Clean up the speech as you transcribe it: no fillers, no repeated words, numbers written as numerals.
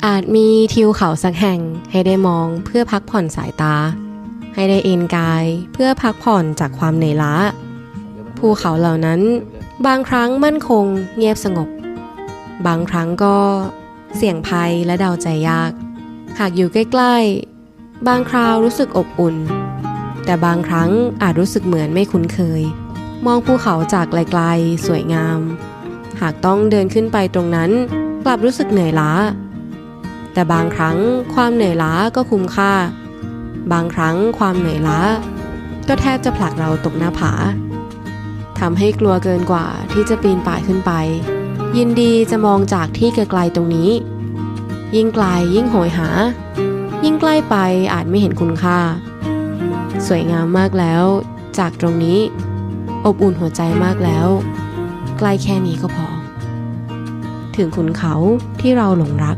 อาจมีทิวเขาสักแห่งให้ได้มองเพื่อพักผ่อนสายตาให้ได้เอนกายเพื่อพักผ่อนจากความเหนื่อยล้าภูเขาเหล่านั้นบางครั้งมั่นคงเงียบสงบบางครั้งก็เสี่ยงภัยและเดาใจยากหากอยู่ใกล้ๆบางคราวรู้สึกอบอุ่นแต่บางครั้งอาจรู้สึกเหมือนไม่คุ้นเคยมองภูเขาจากไกลๆสวยงามหากต้องเดินขึ้นไปตรงนั้นกลับรู้สึกเหนื่อยล้าแต่บางครั้งความเหนื่อยล้าก็คุ้มค่าบางครั้งความเหนื่อยล้าก็แทบจะผลักเราตกหน้าผาทำให้กลัวเกินกว่าที่จะปีนป่ายขึ้นไปยินดีจะมองจากที่ไกลๆตรงนี้ยิ่งไกลยิ่งโหยหายิ่งใกล้ไปอาจไม่เห็นคุณค่าสวยงามมากแล้วจากตรงนี้อบอุ่นหัวใจมากแล้วใกล้แค่นี้ก็พอถึงขุนเขาที่เราหลงรัก